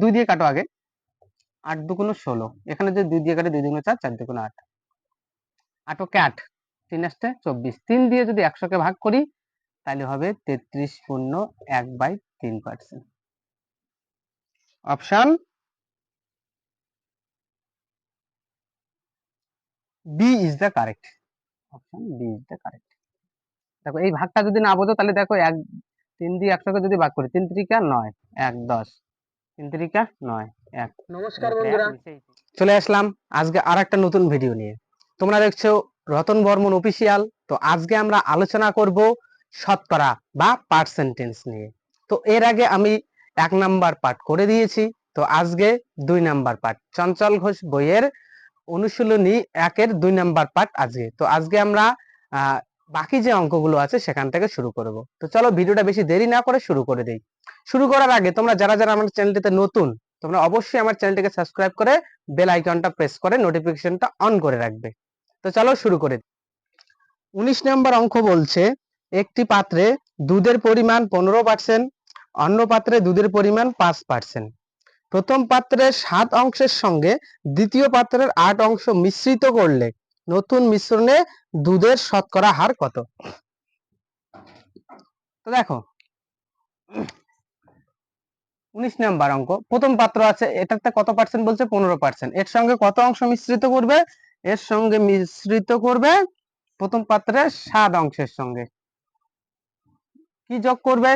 2 দিয়ে কাটো আগে। 8 দুগুণ 16, এখানে যদি 2 দিয়ে কাটে 2 দুগুণ 4, 4 দুগুণ 8, 8 কে 8, 3 আসতে 24, 3 দিয়ে যদি 100 কে ভাগ করি তাহলে হবে 33.1/3%। Option B is the correct. Option B is the correct. দেখো এই ভাগটা যদি না বোঝো তাহলে দেখো 3 দিয়ে 100 কে যদি ভাগ করি, 3 3 9, 1 10, 3 3 9, 1। নমস্কার বন্ধুরা, চলে আসলাম আজকে আরেকটা নতুন ভিডিও নিয়ে। তোমরা দেখছো রতন বর্মন অফিসিয়াল। তো আজকে আমরা আলোচনা করব শতকরা বা পার্সেন্টেজ নিয়ে। তো এর আগে আমি 1 নাম্বার পার্ট করে দিয়েছি। তো আজকে 2 নাম্বার পার্ট, চঞ্চল ঘোষ বইয়ের অনুশীলনী 1-এর 2 নাম্বার পার্ট আজকে। তো আজকে আমরা বাকি যে অঙ্কগুলো আছে সেখান থেকে শুরু করব। তো চলো ভিডিওটা বেশি দেরি না করে শুরু করে দেই। শুরু করার আগে তোমরা যারা যারা আমার চ্যানেলটিতে নতুন, তোমরা অবশ্যই আমার চ্যানেলটিকে সাবস্ক্রাইব করে বেল আইকনটা প্রেস করে নোটিফিকেশনটা অন করে রাখবে। তো চলো শুরু করে। 19 নম্বর অঙ্ক বলছে একটি পাত্রে দুধের পরিমাণ 15%, অন্য পাত্রে দুধের পরিমাণ 5%। প্রথম পাত্রের 7 অংশের সঙ্গে দ্বিতীয় পাত্রের 8 অংশ মিশ্রিত করলে নতুন মিশ্রণে দুধের শতকরা হার কত? তো দেখো 19 নাম্বার অঙ্ক, প্রথম পাত্র আছে, এটাতে কত পার্সেন্ট বলছে? 15%। এর সঙ্গে কত অংশ মিশ্রিত করবে? এর সঙ্গে মিশ্রিত করবে প্রথম পাত্রের 7 অংশের সঙ্গে কি যোগ করবে?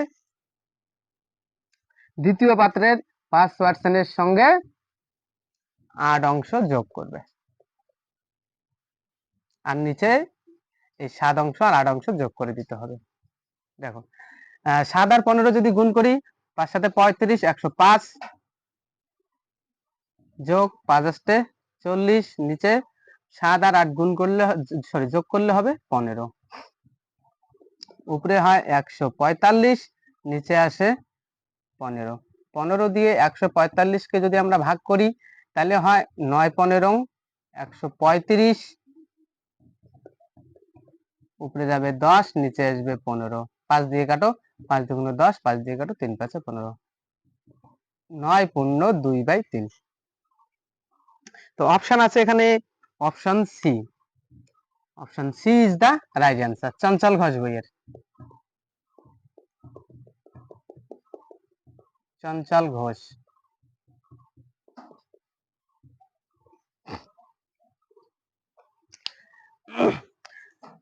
দ্বিতীয় পাত্রের 5% এর সঙ্গে 8 অংশ যোগ করবে, আর নিচে এই 7 অংশ আর 8 অংশ যোগ করে দিতে হবে। দেখো 7 আর 15 যদি গুণ করি, 5 সাথে 35, 105, যোগ 5 আসতে 40, নিচে 7 আর 8 গুণ করলে যোগ করলে হবে 15, উপরে হয় 145, নিচে আসে 15। 15 দিয়ে 145 কে যদি আমরা ভাগ করি তাহলে হয় 9 15 135, উপরে যাবে 10, নিচে আসবে 15, 5 দিয়ে কাটো, 5 দুগুণ 10, 5 দিয়ে কাটো, 3 5 15, 9 পূর্ণ 2/3। তো অপশন আছে এখানে option C. Option C is the right answer, Chanchal Ghosh বইয়ের। চঞ্চল ঘোষ।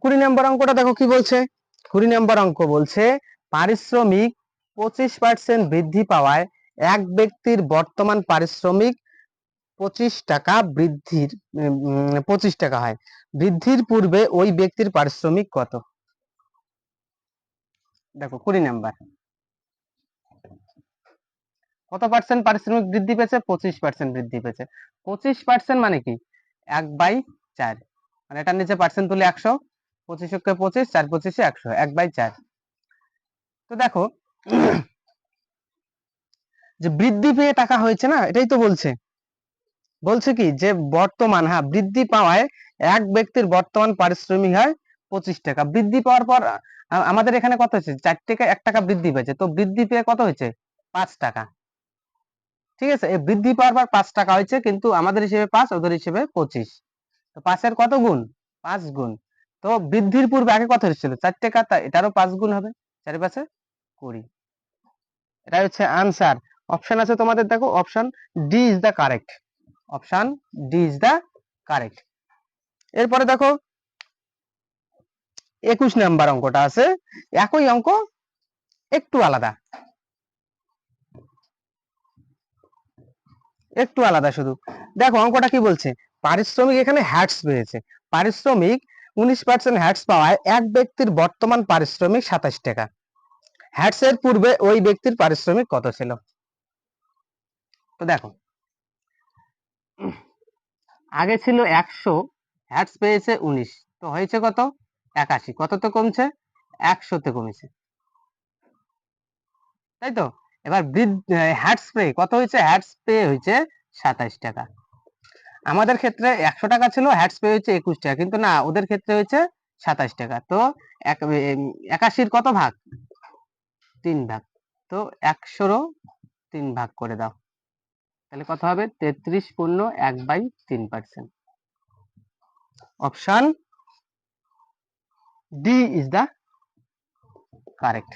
20 নম্বর অঙ্কটা দেখো কি বলছে। 20 নম্বর অঙ্ক বলছে পারিশ্রমিক 25% বৃদ্ধি পাওয়ায় এক ব্যক্তির বর্তমান পারিশ্রমিক 25 টাকা বৃদ্ধির 25 টাকা হয়। বৃদ্ধির পূর্বে ওই ব্যক্তির পারিশ্রমিক কত? দেখো 20 নাম্বার, কত পার্সেন্ট পারিশ্রমিক বৃদ্ধি পেয়েছে? 25% বৃদ্ধি পেয়েছে। 25% মানে কি? 1/4, মানে এটার নিচে পার্সেন্ট তুলে 100, 25 কে 25, 4 25 100, 1/4। তো দেখো যে বৃদ্ধি পেয়ে টাকা হয়েছে না, এটাই তো বলছে। বলছে কি যে বর্তমান, হ্যাঁ, বৃদ্ধি পাওয়ায় এক ব্যক্তির বর্তমান পারিশ্রমিক হয় 25 টাকা। বৃদ্ধি পাওয়ার পর আমাদের এখানে কত হয়েছে? 4 টাকা 1 টাকা বৃদ্ধি পেয়েছে। তো বৃদ্ধি পেয়ে কত হয়েছে? 5 টাকা। ঠিক আছে, এই বৃদ্ধি পাওয়ার পর 5 টাকা হয়েছে, কিন্তু আমাদের হিসেবে 5, ওদের হিসেবে 25। তো 5 এর কত গুণ? 5 গুণ। তো বৃদ্ধির পূর্বে আগে কত হয়েছিল? 4 টাকা, তাই এটারও 5 গুণ হবে, 4 এর 5 20। এটা হচ্ছে আনসার। অপশন আছে তোমাদের, দেখো option D is the correct. Option D is the correct. এরপরে দেখো 21 নাম্বার অঙ্কটা আছে, একই অঙ্ক একটু আলাদা, একটু আলাদা শুধু। দেখো অঙ্কটা কি বলছে, পারিশ্রমিক এখানে হ্যাটস পেয়েছে। পারিশ্রমিক 19% হ্যাটস পাওয়ায় এক ব্যক্তির বর্তমান পারিশ্রমিক 27 টাকা। হ্যাটস এর পূর্বে ওই ব্যক্তির পারিশ্রমিক কত ছিল? তো দেখো আগে ছিল 100, হ্যাটস পেয়েছে 19, তো হয়েছে কত? 81। কত তো কমছে? 100 তে কমেছে, তাই তো। এবার হ্যাটস পে কত হয়েছে? হ্যাটস পে হয়েছে 27 টাকা। আমাদের ক্ষেত্রে 100 টাকা ছিল, হ্যাটস পে হয়েছে 21 টাকা, কিন্তু না, ওদের ক্ষেত্রে হয়েছে 27 টাকা। তো 81-র কত ভাগ? 3 ভাগ। তো 100-ও 3 ভাগ করে দাও। তাহলে কত হবে 33.1/3%। Option D is the correct.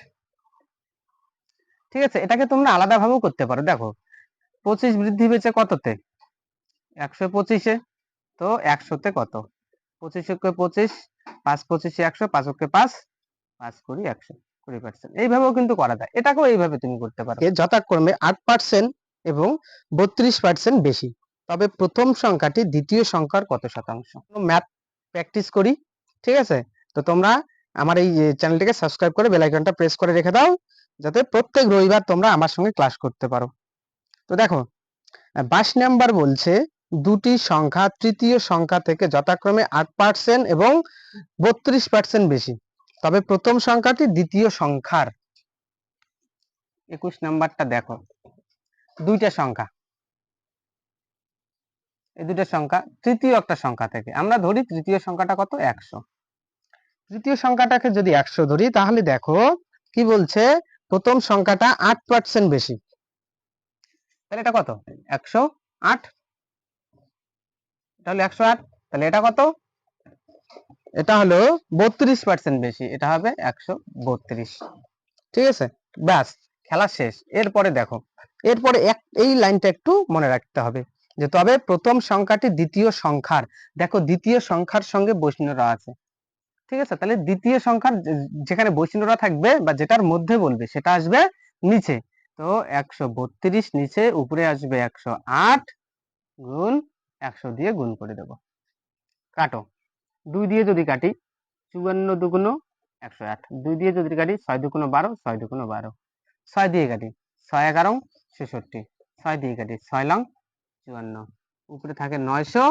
ঠিক আছে, এটাকে তোমরা আলাদা ভাবেও করতে পারো। দেখো 25 বৃদ্ধি পেয়েছে কততে? 125-এ। তো 100-তে কত? 25 5 25 100, 5 5 5 20 100, 20%। এইভাবেও কিন্তু করা যায়, এটাকেও এইভাবে তুমি করতে পারো। যথাক্রমে 8% এবং 32% বেশি, তবে প্রথম সংখ্যাটি দ্বিতীয় সংখ্যার কত শতাংশ? ম্যাথ প্র্যাকটিস করি, ঠিক আছে? তো তোমরা আমার এই চ্যানেলটিকে সাবস্ক্রাইব করে বেল আইকনটা প্রেস করে রেখে দাও, যাতে প্রত্যেক রবিবার তোমরা আমার সঙ্গে ক্লাস করতে পারো। তো দেখো 22 নাম্বার বলছে দুটি সংখ্যা তৃতীয় সংখ্যা থেকে যথাক্রমে 8% এবং 32% বেশি, তবে প্রথম সংখ্যাটি দ্বিতীয় সংখ্যার। 21 নাম্বারটা দেখো, দুইটা সংখ্যা, এই দুইটা সংখ্যা তৃতীয় একটা সংখ্যা থেকে, আমরা ধরি তৃতীয় সংখ্যাটা কত? 100। তৃতীয় সংখ্যাটাকে যদি 100 ধরি, তাহলে দেখো কি বলছে, প্রথম সংখ্যাটা 8% বেশি, তাহলে এটা কত? 108। এটা হলো 108, তাহলে এটা কত? এটা হলো 32% বেশি, এটা হবে 132। ঠিক আছে, ব্যাস, খেলা শেষ। এরপরে দেখো, এরপরে এই লাইনটা একটু মনে রাখতে হবে, যে তবে প্রথম সংখ্যাটি দ্বিতীয় সংখ্যার। দেখো দ্বিতীয় সংখ্যার সঙ্গে বৈষ্ণবরা আছে, ঠিক আছে? তাহলে দ্বিতীয় সংখ্যার যেখানে বৈষ্ণবরা থাকবে বা যেটার মধ্যে বলবে সেটা আসবে নিচে। তো 132 নিচে, উপরে আসবে 108 গুণ 100 দিয়ে গুণ করে দেব। কাটো, 2 দিয়ে যদি কাটি 54 দুগুণ 108, 2 দিয়ে যদি কাটি 6 দুগুণ 12, 6 দুগুণ 12, 6 দিয়ে কাটি 6 11 66, 6 দিয়ে কাটি 6 লং 54, উপরে থাকে 900,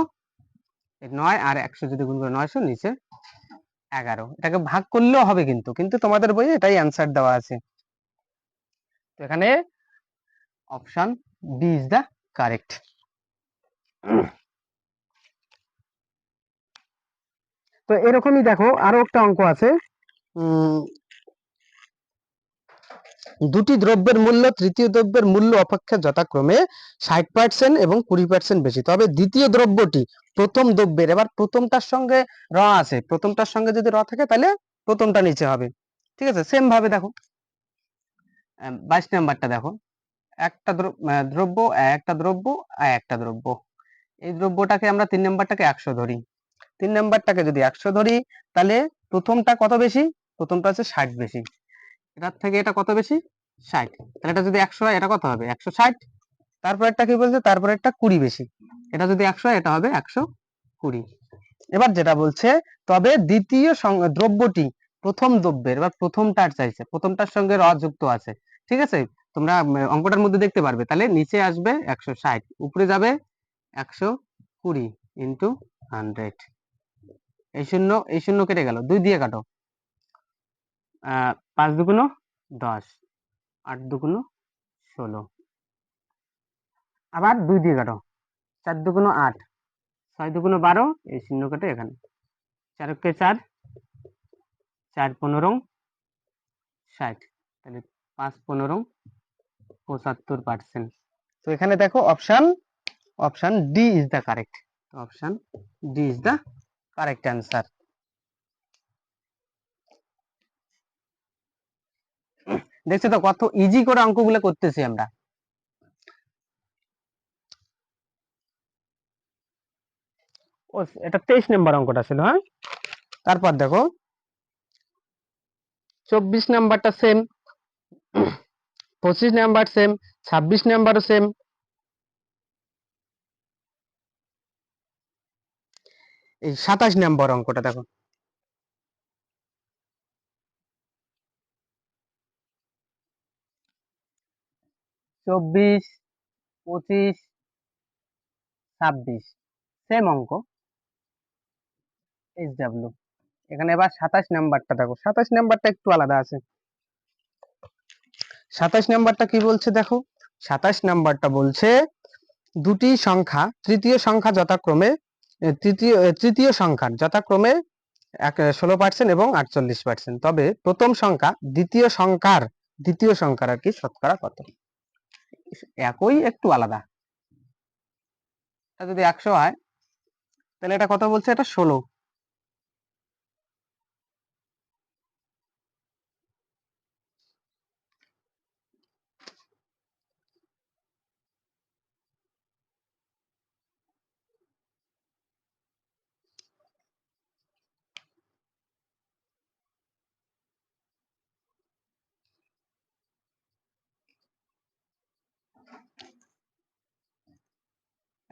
9 আর 100 যদি গুণ করে 900, নিচে 11। এটাকে ভাগ করলেও হবে, কিন্তু কিন্তু তোমাদের বইয়ে এটাই অ্যান্সার দেওয়া আছে। তো এখানে option B is the correct. তো এরকমই দেখো আরো একটা অঙ্ক আছে, দুটি দ্রব্যের মূল্য তৃতীয় দ্রব্যের মূল্য অপেক্ষা যথাক্রমে 60% এবং 20% বেশি, তবে দ্বিতীয় দ্রব্যটি প্রথম দ্রব্যের, এবার প্রথমটার সঙ্গে র আছে, প্রথমটার সঙ্গে যদি র থাকে তাহলে প্রথমটা নিচে হবে। ঠিক আছে, সেম ভাবে দেখো 22 নাম্বারটা দেখো, একটা দ্রব্য একটা দ্রব্য একটা দ্রব্য, এই দ্রব্যটাকে আমরা 3 নাম্বারটাকে 100 ধরি, 3 নাম্বারটাকে যদি 100 ধরি, তাহলে প্রথমটা কত বেশি? প্রথমটা হচ্ছে 60 বেশি, এটার থেকে এটা কত বেশি? 60। তাহলে এটা যদি 100 হয়, এটা কত হবে? 160। তারপর একটা কি বলছে? তারপর একটা 20 বেশি, এটা যদি 100 হয়, এটা হবে 120। এবার যেটা বলছে, তবে দ্বিতীয় দ্রব্যটি প্রথম দ্রব্যের, এবার প্রথমটার চাইছে, প্রথমটার সঙ্গে র যুক্ত আছে। ঠিক আছে, তোমরা অঙ্কটার মধ্যে দেখতে পারবে। তাহলে নিচে আসবে 160, উপরে যাবে 120 ইন্টু 100। এই শূন্য কেটে গেল, 2 দিয়ে কাটো, 5 দুগুণ 10, 8 দুগুণ 16, আবার 2 দিয়ে কাটো, 4 দুগুণ 8, 6 দুগুণ 12, এই শূন্য কাটে এখানে, 4 কে 4, 4 15 60, তাহলে 5 15 75%। তো এখানে দেখো option D is the correct. Option D is the correct answer. দেখছো তো কত ইজি করে অঙ্কগুলো করতেছি আমরা। ও, এটা 23 নম্বর অঙ্কটা ছিল। হ্যাঁ, তারপর দেখো 24 নাম্বারটা সেম, 25 নাম্বার সেম, 26 নাম্বারও সেম। এই 27 নাম্বার অঙ্কটা দেখো, 24 25 26 সেম অঙ্ক, এইচ ডাব্লিউ। এখানে এবার 27 নাম্বারটা দেখো, 27 নাম্বারটা একটু আলাদা আছে। 27 নাম্বারটা কি বলছে দেখো, 27 নাম্বারটা বলছে দুটি সংখ্যা তৃতীয় সংখ্যা যথাক্রমে তৃতীয় সংখ্যার যথাক্রমে 16% এবং 48%, তবে প্রথম সংখ্যা দ্বিতীয় সংখ্যার আর কি শতকরা কত? একই, একটু আলাদা। এটা যদি 100 হয় তাহলে এটা কত বলছে, এটা 16।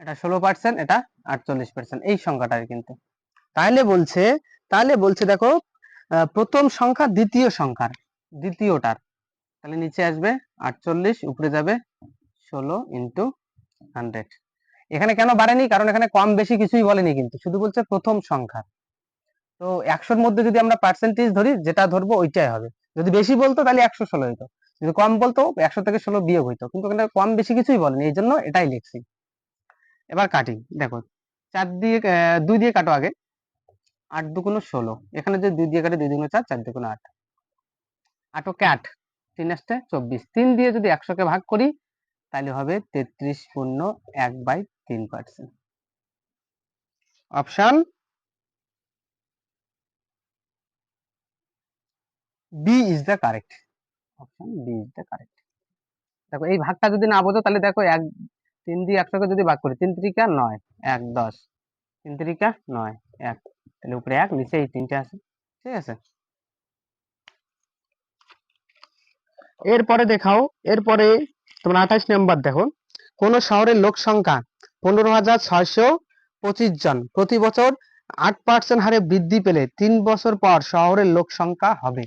এটা 16%, এটা 48%, এই সংখ্যাটার কিন্তু। তাহলে বলছে দেখো প্রথম সংখ্যা দ্বিতীয় সংখ্যার দ্বিতীয়টার, তাহলে নিচে আসবে 48, উপরে যাবে 16 ইন্টু 100। এখানে কেন বাড়েনি, কারণ এখানে কম বেশি কিছুই বলেনি, কিন্তু শুধু বলছে প্রথম সংখ্যা। তো 100-র মধ্যে যদি আমরা পার্সেন্টেজ ধরি, যেটা ধরবো ওইটাই হবে। যদি বেশি বলতো তাহলে 116 হইতো, যদি কম বলতো 100 থেকে 16 বিয়োগ হইতো, কিন্তু এখানে কম বেশি কিছুই বলেনি, এই জন্য এটাই লিখছি। এবার কাটি, দেখো 4 দিয়ে 2 দিয়ে কাটো আগে। 8 দুগুণ 16, এখানে যদি 2 দিয়ে কাটি 2 দুগুণ 4, 4 দুগুণ 8, 8 কে 8, 3 আসতে 24, 3 দিয়ে যদি 100 কে ভাগ করি তাহলে হবে 33.1/3%। Option B is the correct. Option B is the correct. দেখো এই ভাগটা যদি না বোঝো তাহলে দেখো 3 দিয়ে 100 কে যদি ভাগ করি, 3 3 9, 1 10, 3 3 9, 1, তাহলে উপরে 1, নিচে এই 3টে আছে। ঠিক আছে, এরপরে দেখাও, এরপরে তোমরা 28 নাম্বার দেখো, কোন শহরের লোক সংখ্যা 15,625 জন প্রতি বছর 8% হারে বৃদ্ধি পেলে 3 বছর পর শহরের লোক সংখ্যা হবে।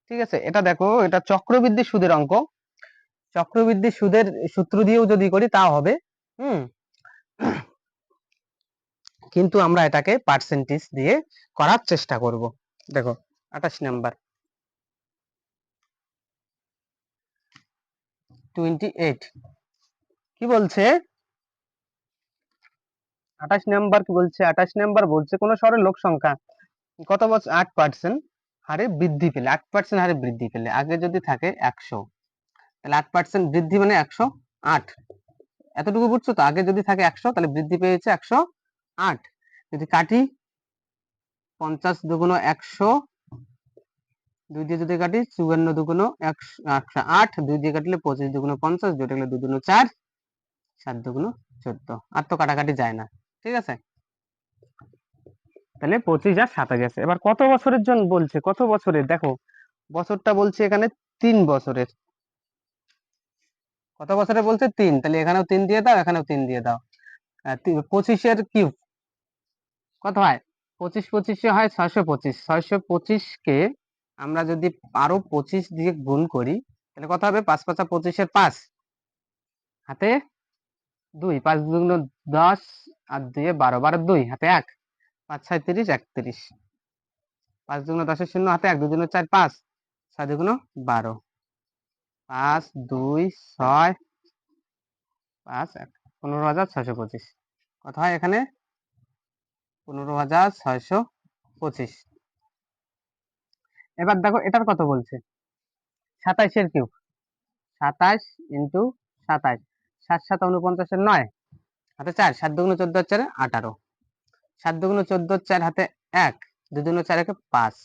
ঠিক আছে, এটা দেখো, এটা চক্রবৃদ্ধি সুদের অঙ্ক। চক্রবৃদ্ধি সুদের সূত্র দিয়েও যদি করি তাও হবে, কিন্তু আমরা এটাকে পার্সেন্টেজ দিয়ে করার চেষ্টা করব। দেখো 28 নাম্বার 28 কি বলছে, 28 নাম্বার কি বলছে, 28 নাম্বার বলছে কোন শহরের লোক সংখ্যা কত বছর 8% হারে বৃদ্ধি পেলে, 8% হারে বৃদ্ধি পেলে, আগে যদি থাকে 100, তাহলে 8% বৃদ্ধি মানে 108। এতটুকু বুঝছো তো, আগে যদি থাকে 100 তাহলে বৃদ্ধি পেয়েছে 108। যদি কাটি 50 দুগুণ 100, 2 দিয়ে যদি কাটি 54 দুগুণ 108, 2 দিয়ে কাটলে 25 দুগুণ 50, 2 কাটলে 2 দুগুণ 4, 7 দুগুণ 14, আর তো কাটাকাটি যায় না। ঠিক আছে, তাহলে 25 আর 27 আছে। এবার কত বছরের জন্য বলছে, কত বছরের, দেখো বছরটা বলছে এখানে 3 বছরের। কত বছরে বলছে 3, তাহলে এখানেও 3 দিয়ে দাও, এখানেও 3 দিয়ে দাও। 25 কিউব কত হয়, 25 25 হয় 625, 625 কে আমরা যদি আরো 25 দিয়ে গুণ করি তাহলে কত হবে, 5 5 25 5, হাতে 2, 5 দুগুণ 10 আর 2 12, 12 2, হাতে 1, 5 6 30, 31, 5 দুগুণ 10 শূন্য, হাতে 1, 2 দুগুণ 4 5, 6 দুগুণ 12, 5 2 6 5 1, 15,625। কত হয় এখানে, 15,625। এবার দেখো এটার কত বলছে, 27 কিউব, 27 ইন্টু 27, 7 7 49 9, হাতে 4, 7 দুগুণ 14 4 18, 7 দুগুণ 14 4, হাতে 1, 2 দুগুণ 4 5,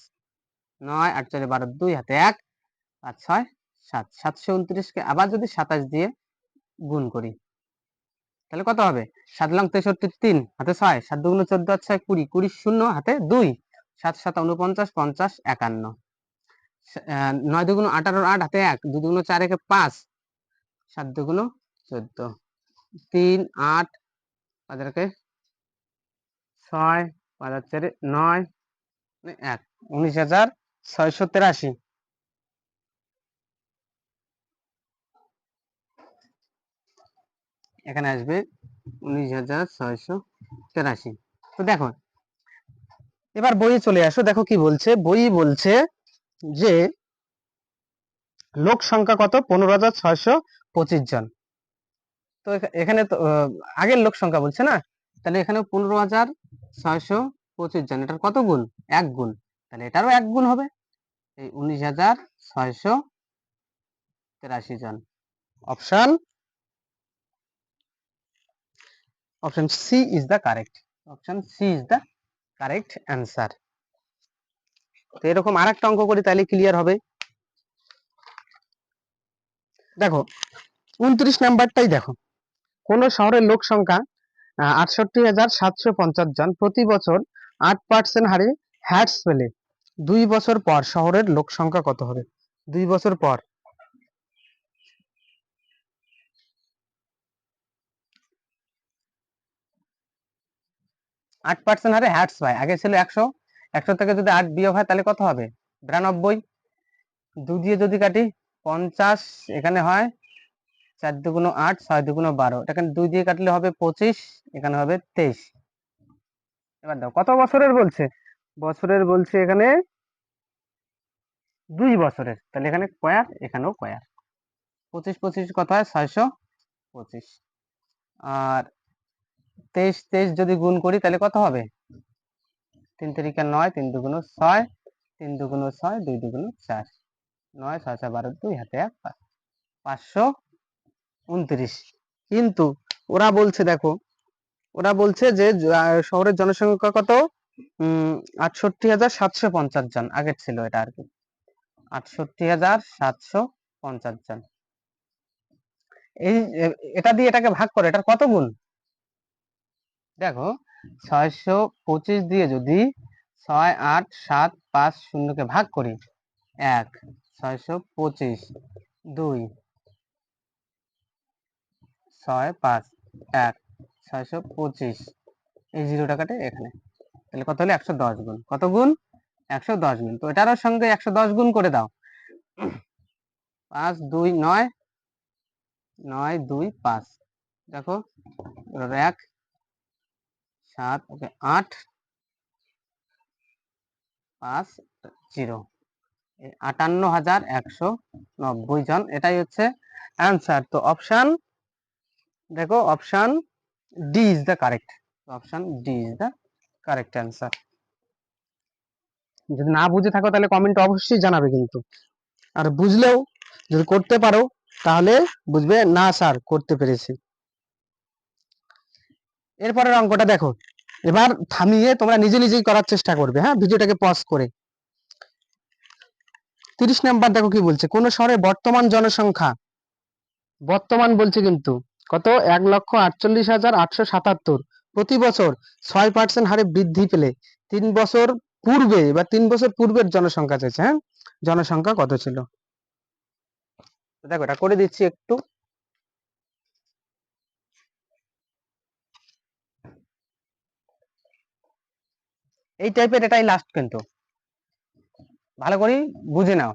9 8 4 12, 2, হাতে 1, 5 6 7, 729 কে আবার যদি 27 দিয়ে গুণ করি তাহলে কত হবে, 7 লং 63 3, হাতে 6, 7 দুগুণ 14 আর 6 20, 20 শূন্য, হাতে 2, 7 7 49 50 51, 9 দুগুণ 18 8, হাতে 1, 2 দুগুণ 4 5, 7 দুগুণ 14, 3 8, 5 6, 5 4 9, 1, 19,683। এখানে আসবে 19,683। তো দেখো এবার বইয়ে চলে আসো, দেখো কি বলছে, বই বলছে যে লোক সংখ্যা কত, 15,625 জন। তো এখানে তো আগের লোক সংখ্যা বলছে না, তাহলে এখানে 15,625 জন, এটার কত গুণ, 1 গুণ, তাহলে এটারও 1 গুণ হবে, এই 19,683 জন। Option option C is the correct, option C is the correct answer. তো এরকম আরেকটা অঙ্ক করি তাহলে ক্লিয়ার হবে। দেখো 29 নাম্বারটাই দেখো, কোন শহরের লোক সংখ্যা 68,750 জন, প্রতি বছর 8% হারে হ্যাটস পেলে 2 বছর পর শহরের লোক সংখ্যা কত হবে? 2 বছর পর 8% হারে হ্যাটস পায়। আগে ছিল 100, 100 থেকে যদি 8 বিয়োগ হয় তাহলে কত হবে? 92। 2 দিয়ে যদি কাটি 50, এখানে হয় 4 দুগুণ 8, 6 দুগুণ 12, এখানে 2 দিয়ে কাটলে হবে 25, এখানে হবে 23। এবার দাও কত বছরের বলছে? বছরের বলছে এখানে 2 বছরের, তাহলে এখানে স্কয়ার, এখানেও স্কয়ার। 25 25 কত হয়? 625। আর 23 23 যদি গুণ করি তাহলে কত হবে? 3 3 9, 3 দুগুণ 6, 3 দুগুণ 6, 2 দুগুণ 4, 9 6 6 12, 2 হাতে 1, 529। কিন্তু ওরা বলছে দেখো, ওরা বলছে যে শহরের জনসংখ্যা কত? 68,750 জন, আগের ছিল এটা আর কি, 68,750 জন। এই এটা দিয়ে এটাকে ভাগ করে, এটার কত গুণ? দেখো 625 দিয়ে যদি 6 8 7 5 0 কে ভাগ করি, 1 625, 2 6 5 1 625, এই 0টা কাটে এখানে, তাহলে কত হলো? 110 গুণ। কত গুণ? 110 গুণ। তো এটারও সঙ্গে 110 গুণ করে দাও। 5 2 9, 9 2 5, দেখো 1 7 8 5 0, 58,190 জন, এটাই হচ্ছে অ্যান্সার। তো অপশন দেখো, option D is the correct, option D is the correct answer. যদি না বুঝে থাকো তাহলে কমেন্ট অবশ্যই জানাবে কিন্তু, আর বুঝলেও যদি করতে পারো তাহলে বুঝবে না স্যার করতে পেরেছি। এরপরের অঙ্কটা দেখো, এবার থামিয়ে তোমরা নিজে নিজেই করার চেষ্টা করবে, হ্যাঁ, ভিডিওটাকে পজ করে। 30 নাম্বার দেখো কি বলছে, কোন শহরে বর্তমান জনসংখ্যা, বর্তমান বলছে কিন্তু কত? 1,48,877, প্রতি বছর 6% হারে বৃদ্ধি পেলে 3 বছর পূর্বে বা 3 বছর পূর্বের জনসংখ্যা চাইছে, হ্যাঁ, জনসংখ্যা কত ছিল? দেখো এটা করে দিচ্ছি একটু। এই টাইপের, এটাই লাস্ট কিন্তু, ভালো করে বুঝে নাও।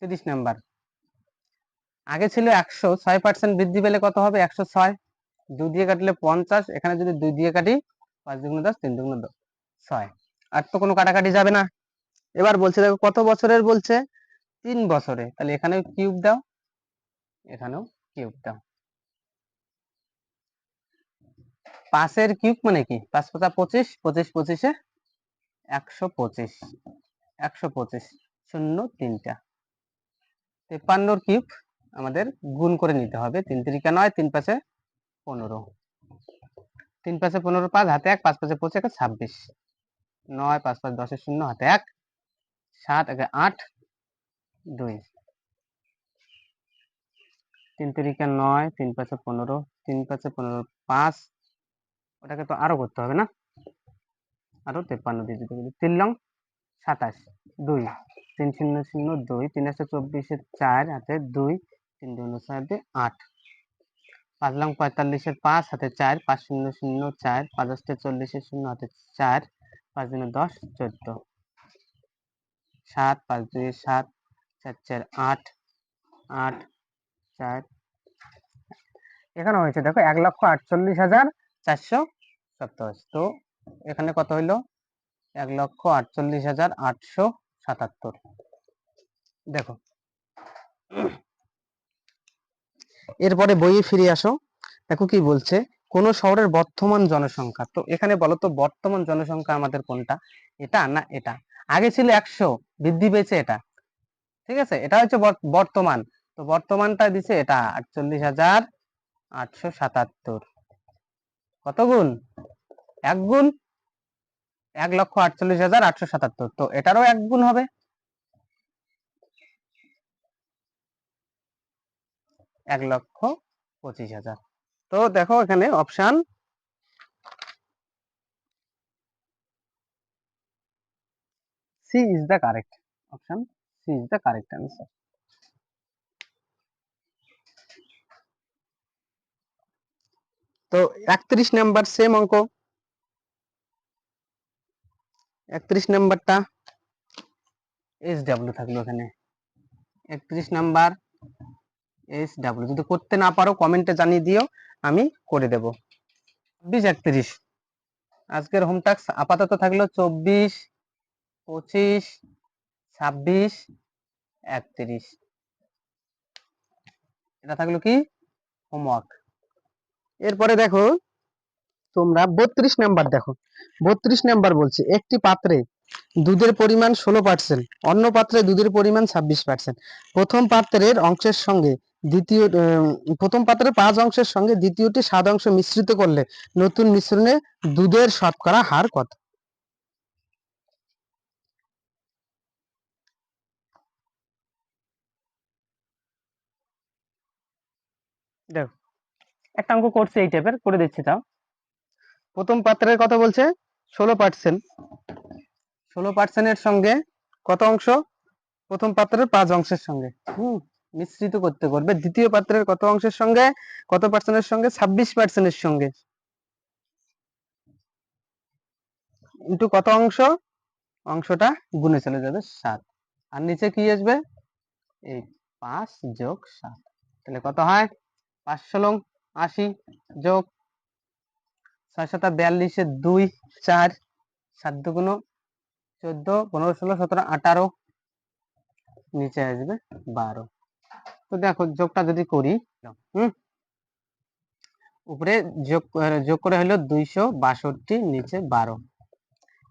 30 নাম্বার, আগে ছিল 100, 6% বৃদ্ধি পেলে কত হবে? 106, 2 দিয়ে কাটলে 50, এখানে যদি 2 দিয়ে কাটি 5 দুগুণ 10, 3 দুগুণ 6, আর তো কোনো কাটাকাটি যাবে না। এবার বলছে দেখো কত বছরের বলছে? 3 বছরে, তাহলে এখানেও কিউব দাও, এখানেও কিউব দাও। 5 এর কিউব মানে কি? 5 5 25, 25 25 125, 125, 0 3টা, 53 কিউব আমাদের গুণ করে নিতে হবে। 3 3 9, 3 5 15, 3 5 15, 5 হাতে 1, 5 5 25, 26, 9 5 5 10 0 হাতে 1, 7 8 2, 3 3 9, 3 5 15, 3 5 15, 5, ওটাকে তো আরো করতে হবে না, আরো 53 দিয়ে দিতে হবে। 3 লং 27, 2 3 0 0 2, 3 24, 4 হাতে 2, 3 2 6 8, 5 লং 45, 5 হাতে 4, 5 0 0 4, 5 40, 0 হাতে 4, 5 10 14, 7 5 2 7, 4 4 8, 8 4, এখানে হয়েছে দেখো 1,48,487। তো এখানে কত হইলো? 1,48,877। দেখো এরপরে বইয়ে ফিরে আসো, দেখো কি বলছে, কোন শহরের বর্তমান জনসংখ্যা। তো এখানে বলো তো বর্তমান জনসংখ্যা আমাদের কোনটা? এটা না এটা? আগে ছিল 100, বৃদ্ধি পেয়েছে এটা, ঠিক আছে, এটা হচ্ছে বর্তমান। তো বর্তমানটা দিছে এটা 48,877। কত গুণ? 1 গুণ 1,48,877, তো এটারও 1 গুণ হবে। 1,25,000। তো দেখো এখানে option C is the correct, option C is the correct answer. তো 31 নাম্বার সেম অঙ্ক। 31 নাম্বারটা এস ডাব্লিউ থাকলো এখানে। 31 নাম্বার এস ডাব্লিউ, যদি করতে না পারো কমেন্টে জানিয়ে দিও, আমি করে দেব। 24, 31 আজকের হোম টাস্ক আপাতত থাকলো 24, 25, 26, 31, এটা থাকলো কি হোমওয়ার্ক। এরপরে দেখো তোমরা 32 নাম্বার দেখো। 32 নাম্বার বলছে একটি পাত্রে দুধের পরিমাণ 16%, অন্য পাত্রে দুধের পরিমাণ 26%। প্রথম পাত্রের অংশের সঙ্গে প্রথম পাত্রের 5 অংশের সঙ্গে দ্বিতীয়টি 7 অংশ মিশ্রিত করলে নতুন মিশ্রণে দুধের শতকরা হার কত? দেখো একটা অঙ্ক করছে এই টাইপের, করে দিচ্ছি তাও। প্রথম পাত্রের কথা বলছে 16%, 16% এর সঙ্গে কত অংশ? প্রথম পাত্রের 5 অংশের সঙ্গে মিশ্রিত করতে করবে। দ্বিতীয় পাত্রের কত অংশের সঙ্গে, কত পার্সেন্টের সঙ্গে? 26%-এর সঙ্গে, ইন্টু কত অংশ? অংশটা গুণে চলে যাবে 7, আর নিচে কি আসবে? এই 5 যোগ 7, তাহলে কত হয়? 5 × 80 যোগ 6 × 42, 2, 4, 7 × 2 = 14, 15, 16, 17, 18, নিচে আসবে 12। তো দেখো যোগটা যদি করি, উপরে যোগ করে হলো 262, নিচে 12,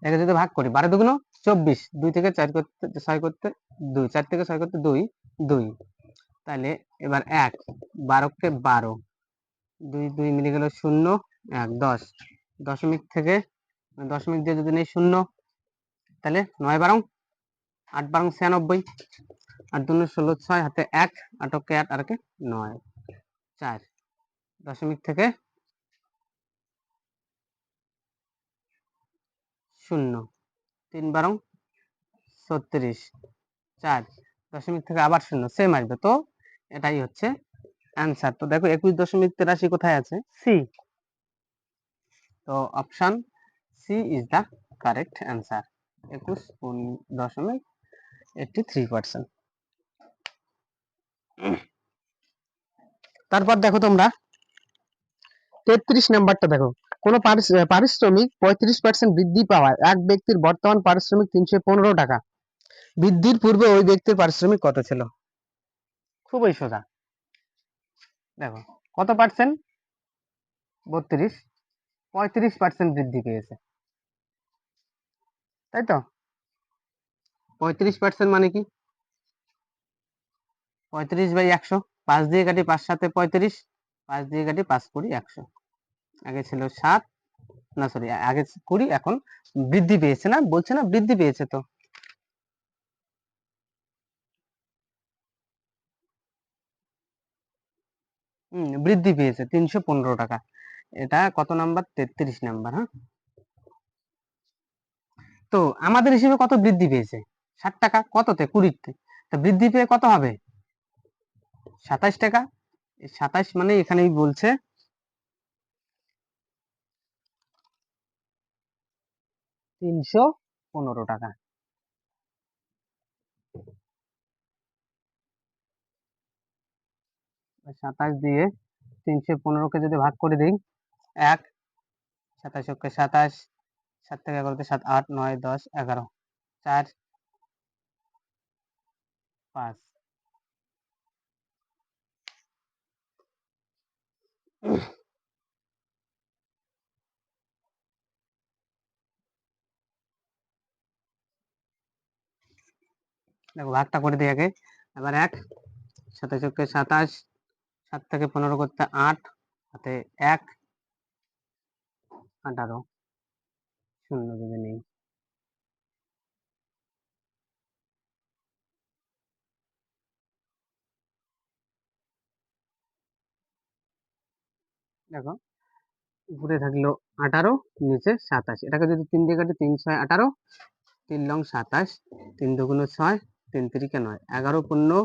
একে যদি ভাগ করি 12 দুগুণ 24, 2 থেকে 4 করতে 6 করতে 2, 4 থেকে 6 করতে 2, 2, তাহলে এবার 1, 12 কে 12, 2 2 মিলে গেল 0, 1, 10, দশমিক থেকে দশমিক দিয়ে যদি নেই 0, তাহলে 9 12, 8 12 96, 8 2 16, 6 হাতে 1, 8 কে 8 আর কে 9, 4, দশমিক থেকে 0, 3 12 36, 4, দশমিক থেকে আবার 0, সেম আসবে। তো এটাই হচ্ছে অ্যান্সার। তো দেখো 21.83 কোথায় আছে? সি। তো option C is the correct answer, 21.83%। তারপর দেখো তোমরা 33 নাম্বারটা দেখো, কোন পারিশ্রমিক 35% বৃদ্ধি পাওয়ায় এক ব্যক্তির বর্তমান পারিশ্রমিক 315 টাকা, বৃদ্ধির পূর্বে ওই ব্যক্তির পারিশ্রমিক কত ছিল? খুবই সোজা। দেখো কত পার্সেন্ট? 32, 35% বৃদ্ধি পেয়েছে, তাই তো? 35% মানে কি? 35/100, 5 দিয়ে কাটি 5 7 35, 5 দিয়ে কাটি 5 20 100, আগে ছিল 7, না সরি আগে 20, এখন বৃদ্ধি পেয়েছে, না বলছে না বৃদ্ধি পেয়েছে, তো বৃদ্ধি পেয়েছে 315 টাকা। এটা কত নাম্বার? 33 নাম্বার। হ্যাঁ, তো আমাদের হিসেবে কত বৃদ্ধি পেয়েছে? 60 টাকা। কততে? 20-তে। তা বৃদ্ধি পেয়ে কত হবে? 27 টাকা। 27 মানে এখানেই বলছে 315 টাকা। 27 দিয়ে 315 কে যদি ভাগ করে দিই, 1, 27 × 27, 7 থেকে 11 7, 8, 9, 10, 11, 4, 5, দেখো ভাগটা করে দিই আগে। এবার 1, 27 × 27, 7 থেকে 15 করতে 8, হাতে 1, 18 শূন্য যদি নেই, দেখো উপরে থাকলো 18, নিচে 27। এটাকে যদি 3 দিয়ে কাটি, 3 6 18, 3 লং 27, 3 দুগুণ 6, 3 তিরিকে 9, 11 15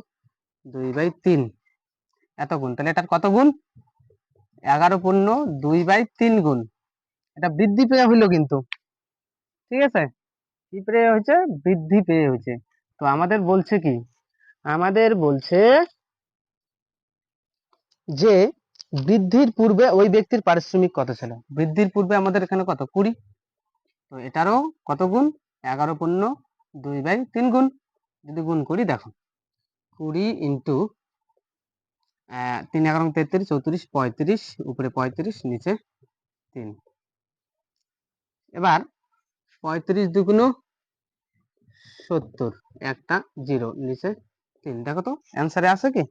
2/3, এত গুণ। তাহলে এটার কত গুণ? 11 15 2/3 গুণ। এটা বৃদ্ধি পেয়ে হইলো কিন্তু, ঠিক আছে, কি পেয়ে হয়েছে? বৃদ্ধি পেয়ে হয়েছে। তো আমাদের বলছে কি, আমাদের বলছে যে বৃদ্ধির পূর্বে ওই ব্যক্তির পারিশ্রমিক কত ছিল। বৃদ্ধির পূর্বে আমাদের এখানে কত? 20। তো এটারও কত গুণ? 11 পূর্ণ 2/3 গুণ। যদি গুণ করি, দেখো 20 ইন্টু 3 11 33 34 35, উপরে 35, নিচে 3। এবার 35 দুগুণ 70, একটা 0, নিচে 3। দেখো তো অ্যান্সারে আছে কি?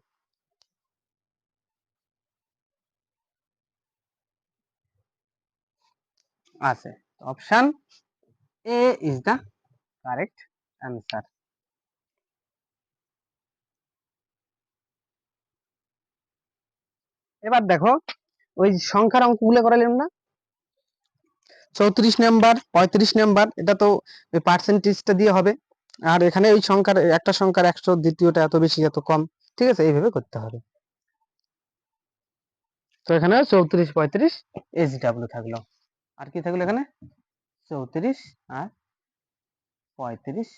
আছে। Option A is the correct answer. এবার দেখো ওই সংখ্যার অঙ্কগুলো করালাম না, 34 নাম্বার 35 নাম্বার, এটা তো পার্সেন্টেজটা দিয়ে হবে। আর এখানে ওই সংখ্যার একটা সংখ্যার 100, দ্বিতীয়টা এত বেশি এত কম, ঠিক আছে, এইভাবে করতে হবে। তো এখানে 34 35 SW থাকলো। আর কি থাকলো এখানে? 34 আর 35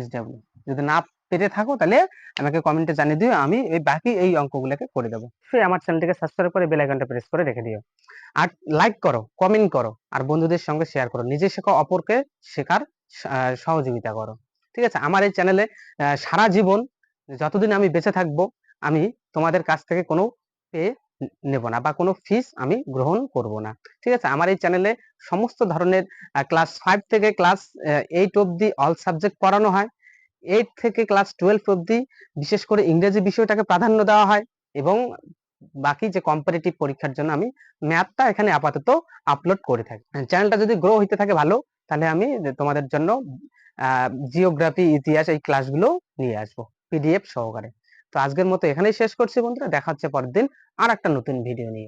SW। যদি না পেরে থাকো তাহলে আমাকে কমেন্টে জানিয়ে দিও, আমি এই বাকি এই অঙ্কগুলোকে করে দেবো। সেই আমার চ্যানেলটিকে সাবস্ক্রাইব করে বেল আইকনটা প্রেস করে রেখে দিও। আর লাইক করো, কমেন্ট করো, আর বন্ধুদের সঙ্গে শেয়ার করো। নিজে শেখো, অপরকে শেখার সহযোগিতা করো, ঠিক আছে। আমার এই চ্যানেলে সারা জীবন যতদিন আমি বেঁচে থাকবো, আমি তোমাদের কাছ থেকে কোনো পে নেব না বা কোনো ফিস আমি গ্রহণ করব না, ঠিক আছে। আমার এই চ্যানেলে সমস্ত ধরনের ক্লাস 5 থেকে ক্লাস 8 অবধি অল সাবজেক্ট পড়ানো হয়। 8 থেকে ক্লাস 12 অবধি বিশেষ করে ইংরেজি বিষয়টাকে প্রাধান্য দেওয়া হয়, এবং বাকি যে কম্পারেটিভ পরীক্ষার জন্য আমি ম্যাথটা এখানে আপাতত আপলোড করে থাকি। চ্যানেলটা যদি গ্রো হইতে থাকে ভালো, তাহলে আমি তোমাদের জন্য জিওগ্রাফি, ইতিহাস এই ক্লাসগুলো নিয়ে আসবো পিডিএফ সহকারে। তো আজকের মতো এখানেই শেষ করছি বন্ধুরা, দেখা হচ্ছে পরের দিন আর একটা নতুন ভিডিও নিয়ে।